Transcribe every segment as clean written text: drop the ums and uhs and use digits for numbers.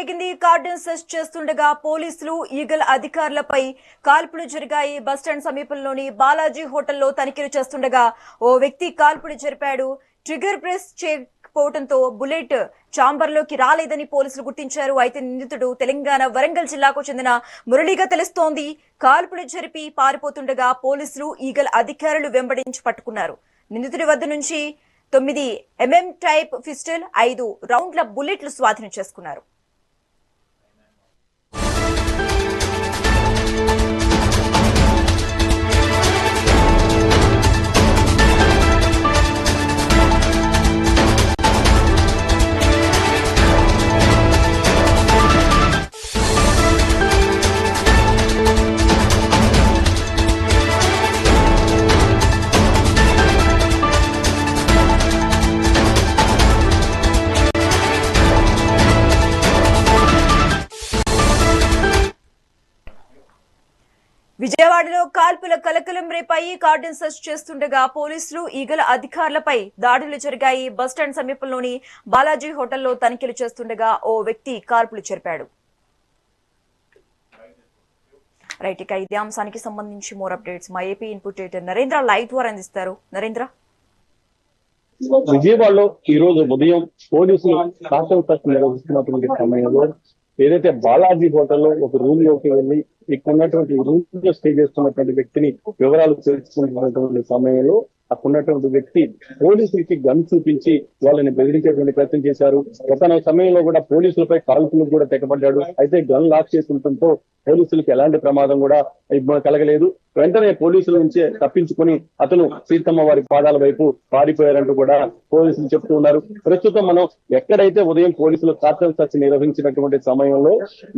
చెలరేగింది. Cordon search చేస్తుండగా పోలీసులు ఈగల్ అధికారులపై కాల్పులు జరిగాయి. బస్టాండ్ సమీపంలోని బాలాజీ హోటల్లో తనిఖీలు చేస్తుండగా ఓ వ్యక్తి కాల్పులు జరిపాడు. ట్రిగర్ ప్రెస్ చేయకపోవడంతో బుల్లెట్ చాంబర్లోకి రాలేదని పోలీసులు గుర్తించారు. అయితే నిందితుడు తెలంగాణ వరంగల్ జిల్లాకు చెందిన మురళిగా తెలుస్తోంది. కాల్పులు జరిపి పారిపోతుండగా పోలీసులు ఈగల్ అధికారులు వెంబడించి పట్టుకున్నారు. నిందితుడి వద్ద నుంచి 9 mm టైప్ పిస్టల్, 5 రౌండ్ల బుల్లెట్లు స్వాధీనం చేసుకున్నారు. విజయవాడలో కాల్పుల కలకలం రేపాయి. కార్డన్ సెర్చ్ చేస్తుండగా పోలీసులు ఈగల అధికారులపై దాడులు జరిగాయి. బస్టాండ్ సమీపంలోని బాలాజీ హోటల్లో తనిఖీలు చేస్తుండగా ఓ వ్యక్తి కాల్పులు జరిపాడు. రైట్, ఇక ఇదే అంశానికి సంబంధించి మోర్ అప్డేట్స్ మా AP input editor Narendra live ద్వారా అందిస్తారు. నరేంద్ర, విజయవాడలో ఈ రోజు ఉదయం పోలీసులు కార్డన్ సెర్చ్ నిర్వహిస్తున్నటువంటి సమయంలో ఏదైతే బాలాజీ హోటల్లో ఒక రూమ్ లోకి వెళ్లి ఇక్కడ ఉన్నటువంటి రూమ్ లో స్టే చేస్తున్నటువంటి వ్యక్తిని వివరాలు తెలుసుకుంటున్నటువంటి సమయంలో అక్కడ ఉన్నటువంటి వ్యక్తి పోలీసులకి గన్ చూపించి వాళ్ళని బెదిరించేటువంటి ప్రయత్నం చేశారు. ఒక సమయంలో కూడా పోలీసులపై కాల్పులకు కూడా తెగబడ్డాడు. అయితే గన్ లాక్ చేసుకుంటంతో పోలీసులకు ఎలాంటి ప్రమాదం కూడా కలగలేదు. వెంటనే పోలీసుల నుంచి తప్పించుకుని అతను సీతమ్మ వారి పాదాల వైపు పారిపోయారంటూ కూడా పోలీసులు చెప్తూ ఉన్నారు. ప్రస్తుతం మనం ఎక్కడైతే ఉదయం పోలీసులు కార్డన్ సెర్చ్ నిర్వహించినటువంటి సమయంలో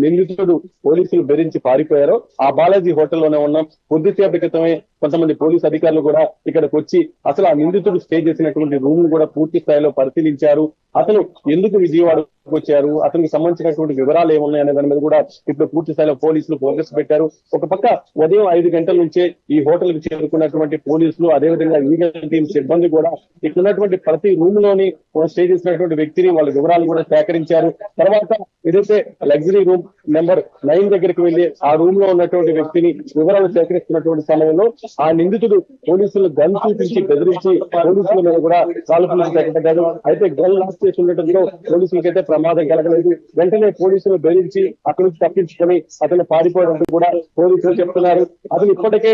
నిందితుడు పోలీసులు బెదిరించి పారిపోయారో ఆ బాలాజీ హోటల్లోనే ఉన్నాం. కొద్దిసేపటి క్రితమే కొంతమంది పోలీసు అధికారులు కూడా ఇక్కడికి వచ్చి అసలు ఆ నిందితుడు స్టే చేసినటువంటి రూమ్ కూడా పూర్తి స్థాయిలో పరిశీలించారు. అతను ఎందుకు విజయవాడకు వచ్చారు, అతనికి సంబంధించినటువంటి వివరాలు ఏమున్నాయనే దాని మీద కూడా ఇప్పుడు పూర్తి స్థాయిలో పోలీసులు ఫోకస్ పెట్టారు. ఒక పక్క ఉదయం 5 గంటల నుంచే ఈ హోటల్ కి చేరుకున్నటువంటి పోలీసులు, అదేవిధంగా ఈగల్ టీం సిబ్బంది కూడా ఇక్కడ ఉన్నటువంటి ప్రతి రూమ్ లోని స్టే చేసినటువంటి వ్యక్తిని వాళ్ళ వివరాలు కూడా సేకరించారు. తర్వాత ఏదైతే లగ్జరీ రూమ్ నెంబర్ 9 దగ్గరికి వెళ్లి ఆ రూమ్ లో ఉన్నటువంటి వ్యక్తిని వివరాలు సేకరిస్తున్నటువంటి సమయంలో ఆ నిందితుడు పోలీసులు గన్ చూపించి బెదిరించి పోలీసుల మీద కూడా కాల్పులు తెగబడ్డాడు. అయితే గన్ లాక్ చేసి ఉండటంతో పోలీసులకైతే ప్రమాదం కలగలేదు. వెంటనే పోలీసులు బెదిరించి అక్కడి నుంచి తప్పించుకొని అతను పారిపోవడంతో కూడా పోలీసులు చెప్తున్నారు. అతను ఇప్పటికే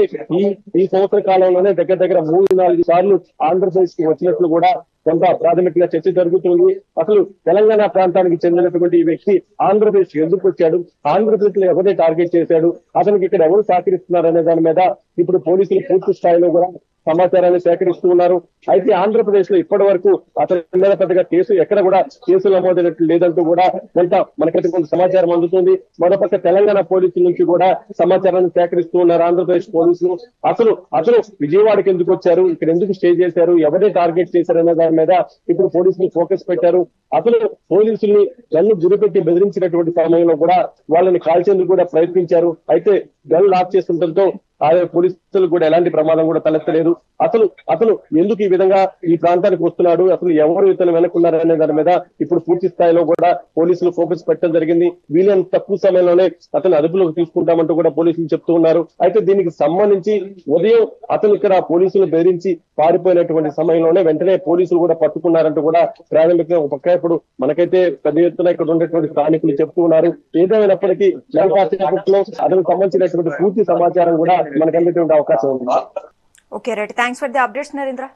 ఈ సంవత్సర కాలంలోనే దగ్గర 3-4 సార్లు ఆంధ్రప్రదేశ్ కి వచ్చినట్లు కూడా కొంత ప్రాథమికంగా చర్చ జరుగుతుంది. అసలు తెలంగాణ ప్రాంతానికి చెందినటువంటి ఈ వ్యక్తి ఆంధ్రప్రదేశ్ ఎందుకు వచ్చాడు, ఆంధ్రప్రదేశ్ లో ఎవరిని టార్గెట్ చేశాడు, అతనికి ఇక్కడ ఎవరు సహకరిస్తున్నారు అనే దాని మీద ఇప్పుడు పోలీసులు పూర్తి స్థాయిలో కూడా సమాచారాన్ని సేకరిస్తూ ఉన్నారు. అయితే ఆంధ్రప్రదేశ్ లో ఇప్పటి వరకు అతని మీద పెద్దగా ఎక్కడ కూడా కేసులు నమోదైనట్లు లేదంటూ కూడా మనకైతే కొంత సమాచారం అందుతుంది. మరోపక్క తెలంగాణ పోలీసుల నుంచి కూడా సమాచారాన్ని సేకరిస్తూ ఉన్నారు ఆంధ్రప్రదేశ్ పోలీసులు. అసలు విజయవాడకి ఎందుకు వచ్చారు, ఇక్కడ ఎందుకు స్టే చేశారు, ఎవరిని టార్గెట్ చేశారు అనే దాని మీద ఇప్పుడు పోలీసులు ఫోకస్ పెట్టారు. అసలు పోలీసుల్ని గన్ను గురిపెట్టి బెదిరించినటువంటి సమయంలో కూడా వాళ్ళని కాల్చేందుకు కూడా ప్రయత్నించారు. అయితే గన్ లాక్ చేస్తుండటంతో ఆయా పోలీసులు కూడా ఎలాంటి ప్రమాదం కూడా తలెత్తలేదు. అసలు ఎందుకు ఈ విధంగా ఈ ప్రాంతానికి వస్తున్నాడు, అసలు ఎవరు ఇతను వెనుకున్నారనే దాని మీద ఇప్పుడు పూర్తి స్థాయిలో కూడా పోలీసులు ఫోకస్ పెట్టడం జరిగింది. వీలైనంత తక్కువ సమయంలోనే అతను అదుపులోకి తీసుకుంటామంటూ కూడా పోలీసులు చెప్తూ ఉన్నారు. అయితే దీనికి సంబంధించి ఉదయం అతను ఇక్కడ పోలీసులు బెదిరించి పారిపోయినటువంటి సమయంలోనే వెంటనే పోలీసులు కూడా పట్టుకున్నారంటూ కూడా ప్రాథమికంగా ఒక పక్క ఇప్పుడు మనకైతే పెద్ద ఎత్తున ఇక్కడ ఉన్నటువంటి స్థానికులు చెప్తూ ఉన్నారు. ఏదేమైనప్పటికీ అతనికి సంబంధించినటువంటి పూర్తి సమాచారం కూడా మనకు అందేటువంటి అవకాశం ఉంది. Okay right, thanks for the updates Narendra.